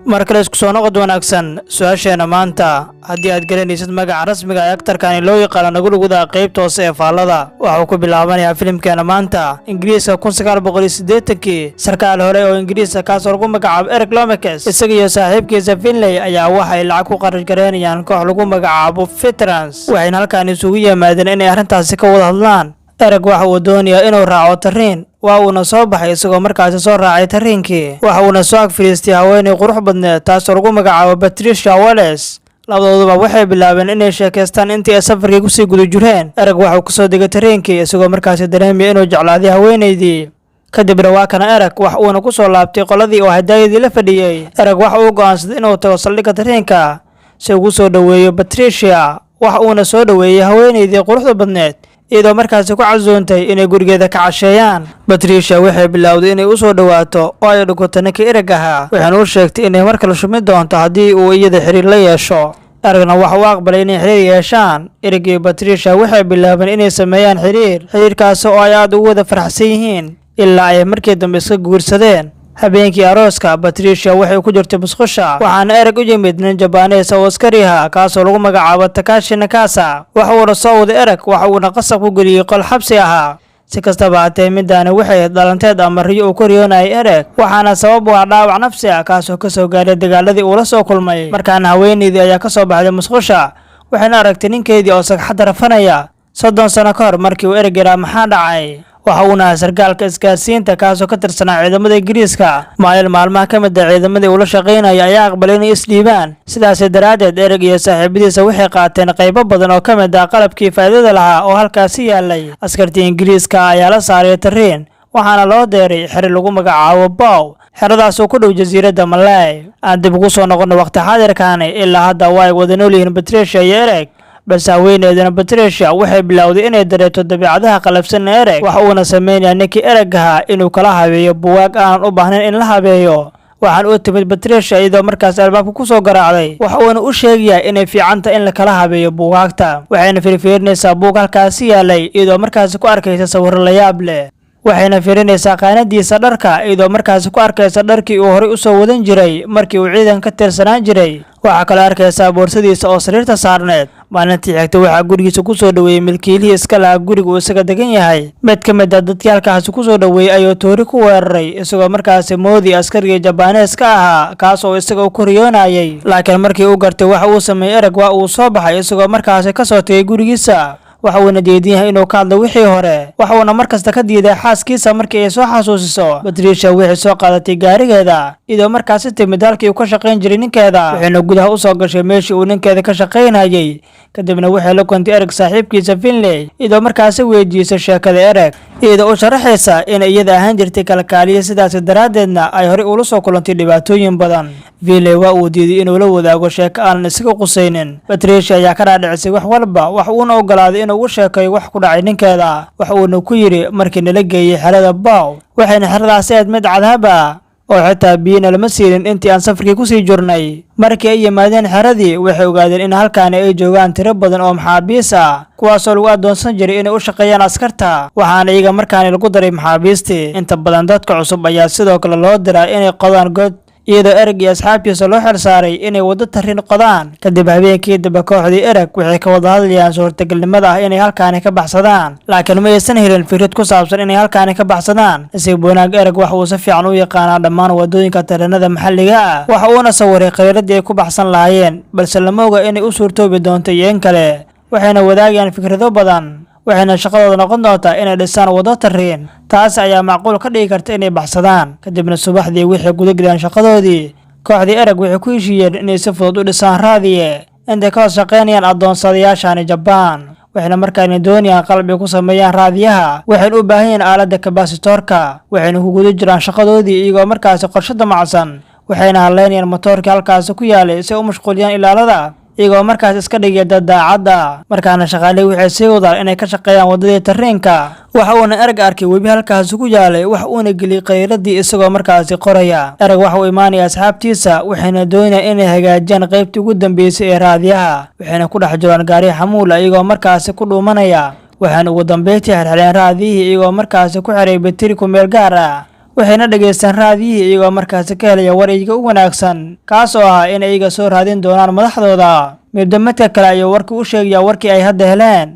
markale isku soo noqod wanaagsan su'aasheena maanta haddii aad garanaysid magaca rasmiga ah ee aktarkan loo yaqaan naguluguda qaybta hoose ee faallada waxa uu ku bilaabanayaa filimkeena maanta Ingiriiska 1980 sarkaal hore oo Ingiriiska kaas oo lagu magacaabo Eric Lomax isaga iyo saaxiibkiisa Finlay ayaa waxay lacag ku qarash gareynayaan koox lagu magacaabo Veterans waxayna halkaan isugu yimaadeen inay arrintaasi ka wada hadlaan Eric waxa uu doonayaa inuu raaco tareen waa uuna soo baxay isagoo markaas soo raacay tareenkii waxa uuna soo ag fariistay haweeney qurux badneed taas oo lagu magacaabo Patricia Wallace labadooduba waxay bilaabeen inay sheekaystaan intii ay safarkii ku sii guda jireen Eric waxa uu ka soo degay tareenkii isagoo markaas dareemay inuu jeclaaday haweeneydii kadibna waa kana Eric wax uuna ku soo laabtay qoladii oo hadaayadii la fadhiyay Eric waxa uu go'aansaday inuu tago saldhigga tareenka si uu soo dhaweeyo Patricia waxa uuna soo dhaweeyay haweeneydii quruxda badneed iyadoo markaas ku cazoontay inay gurigeeda ka casheeyaan Patricia waxay bilowday inay u soo dhawaato oo ay dhigto ninkii Eric ahaa waxaana uu sheegtay inay mar kale shumid doonto haddii uu iyada xiriir la yeesho Ericna waxa uu aqbalay inay xiriir yeeshaan Eric iyo Patricia waxay bilaabeen inay sameeyaan xiriirkaas oo ay aad ugu wada faraxsan yihiin ilaa ay markii dambe iska guursadeen habeenkii arooska Patricia waxay ku jirtay musqusha waxaana Eric u yimid nin Japanese oo askari ah kaas oo lagu magacaabo Takashi Nakasa waxa uu soo waday Eric waxa uu qasab ku geliyay qol xabsi ah si kastaba haatee midana waxay dhalanteed ama riyo uu koryoonay Eric waxaana sabab u ah dhaawac nafsi ah kaas oo ka soo gaaray dagaaladii uu la soo kulmay markaana haweeneydii ayaa ka soo baxday musqusha waxayna aragtay ninkeedii oo sagxad rafanaya 30 sano ka hor markii uu Eric yaraa maxaa dhacay waxa uuna sarkaalka isgaarsiinta kaas oo ka tirsanaa ciidamada Ingiriiska maalmaha ka mid ah ciidamadii uu la shaqeynayay ayaa aqbalay inay isdhiibaan sidaas daraadeed Eric iyo saaxiibadiisa waxay qaateen qaybo badan oo ka mid ah qalabkii faa'iidada lahaa oo halkaas yaalay askartii Ingiriiska ayaa la saaray tareen waxaana loo deeray xero lagu magacaabo Bow xeradaas oo ku dhow jasiiradda Malay aan dib ugu soo noqono waqti xaadirkan ilaa hadda way wada nool yihiin Patricia iyo Eric bas haweeneydana Patricia waxay bilowday inay dareeto dabeecadaha qalafsan Eric waxa uuna sameeyay ninkii Eric ahaa inuu kala habeeyo buugaag aan u baahnayn in la habeeyo waxaan u timid Patricia iyadoo markaas albaabka ku soo garaacday waxa uuna u sheegay inay fiicanta in la kala habeeyo buugaagta waxayna fiirfiirinaysaa buug halkaas yaalay iyadoo markaas ku arkaysa sawir la yaab leh waxayna fiirinaysaa qaanadiisa dharka iyadoo markaas ku arkaysa dharkii uu hore u soo wadan jiray markii uu ciidan ka tirsanaan jiray waxa kale arkaysaa boorsadiisa oo sariirta saarneed maalintii xigtay waxa gurigiisa ku soo dhaweeyay milkiilihii iska lahaa guriga uu isaga degan yahay mid ka mid ah dadkii halkaas ku soo dhaweeyay ayuu toori ku weeraray isagoo markaas moodi askariga Japanese ka ahaa kaas oo isaga u koryoonayay laakiin markii uu gartay waxa uu sameeyay Eric waa uu soo baxay isagoo markaas ka soo tagay gurigiisa waxa uu diiday yahay inuu ka hadlo wixii hore waxa uu markasta ka diiday xaaskiisa markii ay soo xasuusiso Patricia waxay soo qaadatay gaarigeeda iyadoo markaas timid halkii uu ka shaqeyn jiray ninkeeda waxayna gudaha u soo gashay meeshii uu ninkeeda ka shaqeynayay kadibna waxay la kulantay Eric saaxiibkiisa Finlay iyadoo markaas weydiisay sheekada Eric iyadoo u sharaxaysa in iyada ahaan jirtay kalkaaliye sidaas daraadeedna ay hore ula soo kulantay dhibaatooyin badan Finlay waa uu diiday inuu la wadaago sheeko aan isaga qusaynin Patricia ayaa ka raadcisay wax walba wax uuna ogolaaday inuu u sheekayo wax ku dhacay ninkeeda waxa uuna ku yiri markii la geeyay xerada Bow waxayna xeradaas aad mid cadhab ah oo xitaa biyana lama siinin intii aan safarkii ku sii jirnay markii ay yimaadeen xeradii waxay ogaadeen in halkaan ay joogaan tiro badan oo maxaabiis ah kuwaas oo lagu adoonsan jiray inay u shaqeeyaan askarta waxaana iyaga markaan lagu daray maxaabiistii inta badan dadka cusub ayaa sidoo kale loo diray inay qodaan god iyadoo Eric iyo asxaabtiisa loo xil saaray inay wada tareen qodaan kadib habeenkii daba kooxdii Eric waxay ka wada hadlayaan suurtagalnimada ah inay halkaan ka baxsadaan laakiin ma aysan helin fikrad ku saabsan inay halkaan ka baxsadaan isagoo wanaag Eric waxa uu si fiican u yaqaan dhammaan wadooyinka tareenada maxalliga ah waxa uuna sawiray kheyradii ay ku baxsan lahaayeen balse lama oga inay u suurtoobi doonto in kale waxayna wadaagayaan fikrado badan waxayna shaqadooda noqon doontaa inay dhisaan wado tareen taas ayaa macquul ka dhigi karta inay baxsadaan kadibna subaxdii waxay guda galeen shaqadoodii kooxdii Eric waxay ku heshiiyeen inay si fudud u dhisaan raadiye inta ka shaqeynayaan adoonsadayaashan Japan waxayna markaan doonayaan qalbi ku sameeyaan raadiyaha waxay u baahan yihiin aaladda kabasitorka waxayna ku guda jiraan shaqadoodii iyagoo markaas qorshe damacsan waxayna haleynayaan motorka halkaas ku yaalay si ay u mashquuliyaan ilaalada iyagoo markaas iska dhigay daacadda markaana shaqaaley waxay sii wadaan inay ka shaqeeyaan wadadii tareenka waxa uuna Eric arkay webi halkaas ku yaalay waxa uuna geliyay kheyradii isagoo markaas qoraya Eric waxa uu imaanaya asxaabtiisa waxayna doonayaan inay hagaajiyaan qaybtii ugu dambeysay ee raadiyaha waxayna ku dhex jiraan gaari xamuul iyagoo markaas ku dhuumanaya waxaan ugu dambeeyay xirxireen raadiyihii iyagoo markaas ku xiray bateri ku meel gaar ah waxayna dhageystaan raadiyihii iyagoo markaasi ka helaya war iyaga u wanaagsan kaas oo ah in iyaga soo raadin doonaan madaxdooda. midba midka kale ayuu warkii u sheegaya warkii ay hadda heleen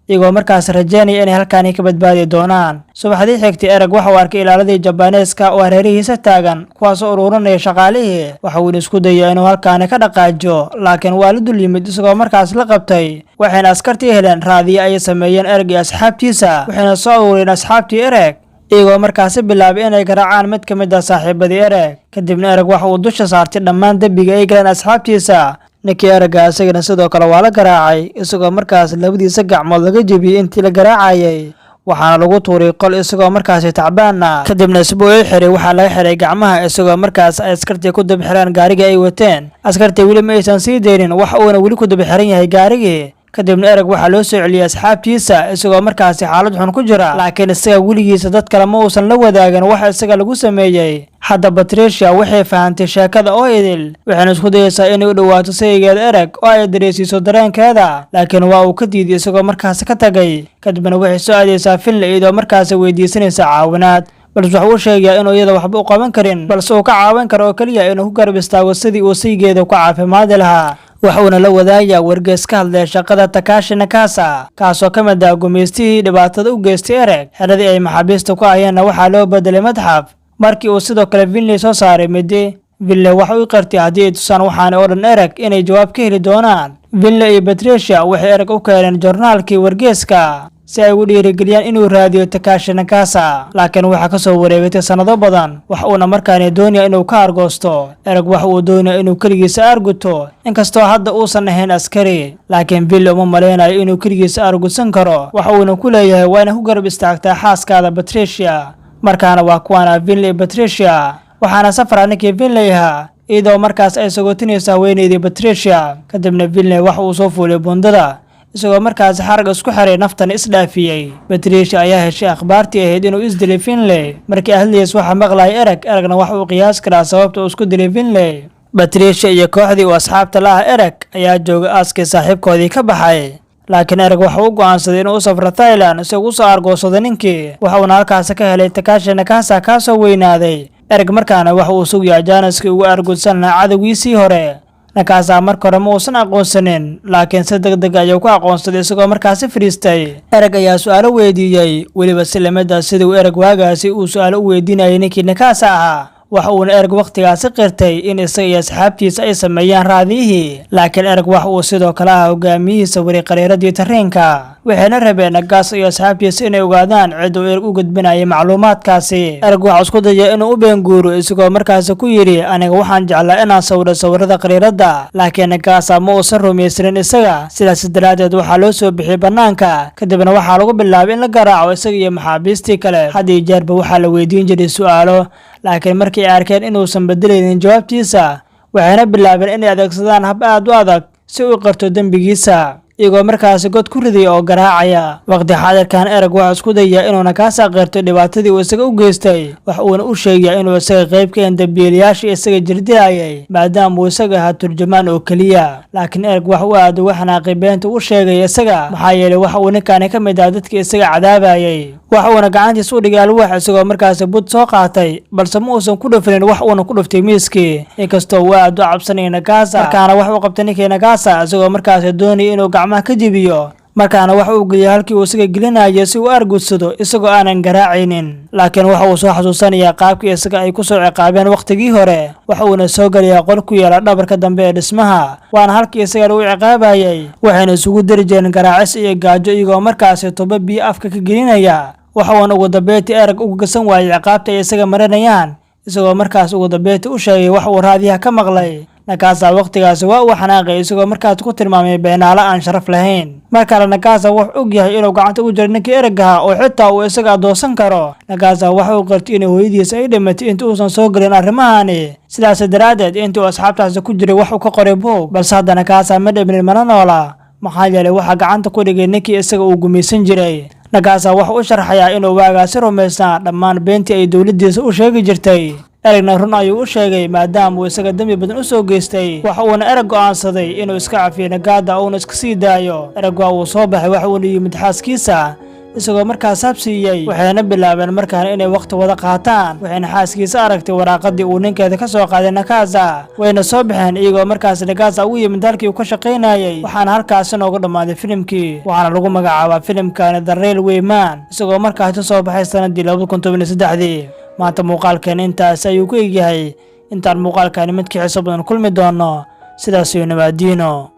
iyagoo markaas rajeynaya inay halkaani ka badbaadi doonaan. subaxdii xigtay Ereg waxa uu arkay ilaaladii Jabaaneeska oo hareerihiisa taagan kuwaas oo ururinaya shaqaalihii. waxa uu isku dayay inuu halkaani ka dhaqaajo laakiin waa la dul yimid isagoo markaas la qabtay. waxayna askartii heleen raadiye ay sameeyeen Ereg iyo asxaabtiisa waxayna soo urureen asxaabtii Ereg iyagoo markaasi bilaabay inay garaacaan mid ka mid ah saaxiibadii Ereg. kadibna Ereg waxa uu dusha saartay dhammaan dembiga ay galeen asxaabtiisa. ninkii Erega isagana sidoo kale waa la garaacay isagoo markaas labadiisa gacmood laga jebiyey intii la garaacayay waxaana lagu tuuray qol isagoo markaasi tacbaana. kadibna isbuucii xiray waxaa laga xiray gacmaha isagoo markaas ay askartii ku daba xireen gaarigii ay wateen. askartii weli ma aysan sii deynin waxa uuna weli ku daba xiran yahay gaarigii. kadibna Ereg waxaa loo soo celiyay asxaabtiisa isagoo markaasi xaalad xun ku jira laakiin isaga weligiisa dad kale ma uusan la wadaagin waxa isaga lagu sameeyay. hadda Patricia waxay fahantay sheekada oo idil waxayna isku dayaysaa inay u dhawaato saygeeda Ereg oo ay dareensiiso dareenkeeda laakiin waa uu ka diiday isagoo markaasi ka tagay. kadibna waxay soo aadaysaa Finley iyadoo markaasi weydiisanaysa caawinaad balse waxa uu sheegay inuu iyada waxba u qaban karin balse uu ka caawin karo oo kaliya inuu ku garab istaago sidii uu saygeeda ku caafimaadi lahaa. waxa uuna la wadaagaya wargeys ka hadlaya shaqada Takashi Nakasa kaasoo ka mid ah gumeystihii dhibaatada u geystay Ereg. xeradii ay maxaabiista ku ahayeenna waxaa loo bedelay madxaf. markii uu sidoo kale Finley soo saaray midi Finley waxa uu qartay haddii ay tusaan waxaana oo dhan Ereg inay jawaab ka heli doonaan. Finley iyo Patricia waxay Ereg u keeneen joornaalkii wargeyska si ay ugu dhiirigeliyaan inuu raadiyo Takashi Nakasa laakiin waxa ka soo wareegtay sanado badan. waxa uuna markaani doonaya inuu ka argoosto. Ereg waxa uu doonaya inuu kaligiisa arguto inkastoo hadda uusan ahayn askari laakiin Finley uma maleynayo inuu kaligiisa argusan karo. waxa uuna ku leeyahay waa inay ku garab istaagtaa xaaskaada Patricia. markaana waa kuwaana Finley Patricia waxaana safar ninkii Finley ahaa iyadoo markaas ay sagootinaysa haweeneydii Patricia. kadibna Finley waxa uu soo fuulay bundada isagoo markaas xarag isku xiray naftan isdhaafiyay. Patricia ayaa heshay akhbaartii ahayd inuu isdilay Finley markii ahliis waxa maqlay Eregna waxa uu qiyaas karaa sababta uu isku dilay Finley. Patricia iyo kooxdii uu asxaabta la ah Ereg ayaa jooga aaskii saaxiibkoodii ka baxay laakiin Ereg waxa uu go'aansaday inuu u safro Thailand si uu u soo argoosado ninkii. waxa uu halkaas ka helay Takashi Nakasa kaasoo weynaaday. Ereg markaana waxa uu sugayay jaaniskii ugu argudsan cadawgiisii hore. Nakasa marka hore ma uusan aqoonsanin laakiin si degdeg ah ayuu ku aqoonsaday isagoo markaasi fariistay. Ereg ayaa su'aalo weydiiyay weliba si lamid ah sidii Ereg waagaasi uu su'aalo u weydiinayay ninkii Nakasa ahaa. waxa uuna Ereg waqtigaasi qirtay in isaga iyo asxaabtiisa ay sameeyaan raadiyihii laakiin Ereg waxa uu sidoo kale ah hogaamiyihiisa wareeqareeradii tareenka. waxayna rabeen Nakasa iyo asxaabtiisa inay ogaadaan cid uu Ereg u gudbinayay macluumaadkaasi. Ereg waxa isku dayay inuu u beenguuro isagoo markaasi ku yiri aniga waxaan jeclaa inaan sawiro sawirada qariirada laakiin Nakasa ma uusan rumaysanin isaga sidaas daraadeed waxaa loo soo bixiyay banaanka. kadibna waxaa lagu bilaabay in la garaaco isaga iyo maxaabiistii kale. haddii jeerba waxaa la weydiin jiray su'aalo laakiin markii ay arkeen inuusan bedelaynin jawaabtiisa waxayna bilaabeen inay adeegsadaan hab aad u adag si uu qarto dembigiisa iyagoo markaasi god ku riday oo garaacaya. waqti xaadirkan Ereg waxa isku dayay inuu Nakasa qirto dhibaatadii uu isaga u geystay. waxa uuna u sheegay inuu isaga qayb ka yahay dambiilayaasha isaga jirdilayay maadaama uu isaga ahaa turjumaan oo kaliya. laakiin Ereg waxa uu aad uga xanaaqay beenta uu sheegay isaga maxaa yeelay waxa uu ninkaani ka mid ah dadkii isaga cadaabayay. waxa uuna gacantiisa u dhigay alwaax isagoo markaasi bud soo qaatay balse ma uusan ku dhufinin wax uuna ku dhuftay miiskii inkastoo uu aad u cabsanayay Nakasa. markaana waxa uu qabtay ninkii Nakasa isagoo markaasi doonayay inuu ka jibiyo. markaana waxa uu geliyay halkii uu isaga gelinayay si uu argudsado isagoo aanan garaacaynin laakiin waxa uu soo xasuusanayaa qaabkii isaga ay ku soo ciqaabeen waqtigii hore. waxa uuna soo galiyaa qol ku yaala dhabarka dambe ee dhismaha waana halkii isaga lagu ciqaabayay. waxayna isugu dari jireen garaacis iyo gaajo iyagoo markaasi tubo biyo afka ka gelinaya. waxa uuna ugu dambeyntii Ereg uga gasan waayay ciqaabta ay isaga marinayaan isagoo markaas ugu dambeyntii u sheegay wax uu raadiyaha ka maqlay. Nakasa waqtigaasi waa uu xanaaqay isagoo markaas ku tilmaamay beenaale aan sharaf lahayn. markale Nakasa wuxuu og yahay inuu gacanta ugu jiro ninkii Ereg ahaa oo xitaa uu isaga adoosan karo. Nakasa waxa uu qartay in hooyadiisa ay dhimatay inta uusan soo galin arrimahani sidaas daraadeed intii uu asxaabtaasi ku jiray wax uu ka qoray buug balse hadda Nakasa ma dhimin mana noola maxaa yeelay waxa gacanta ku dhigay ninkii isaga uu gumaysan jiray. Nakasa waxa uu sharxayaa inuu waagaasi rumaysnaa dhammaan beentii ay dawladdiisa u sheegi jirtay. Eregna run ayuu u sheegay maadaama uu isaga dambi badan u soo geystay. waxa uuna Ereg go'aansaday inuu iska cafiyo Nakasa uuna iska sii daayo. Ereg waa uu soo baxay waxa uuna yimid xaaskiisa isagoo markaas habsiiyey waxayna bilaabeen markaan inay waqti wada qaataan waxayna xaaskiisa aragtay waraaqadii uu ninkeeda ka soo qaaday Nakasa wayna soo baxeen iyagoo markaas Nakasa u yimid halkii uu ka shaqaynayay waxaana halkaas noogu dhamaaday filimkii waxaana lagu magacaabaa filimkan The Railway Man isagoo markaas soo baxay sanadii 2013 maanta muuqaalkan intaas ayuu ku egyahay intaan muuqaalkan mid ka xiiso badan kulmi doono sidaas iyo nabaadiino.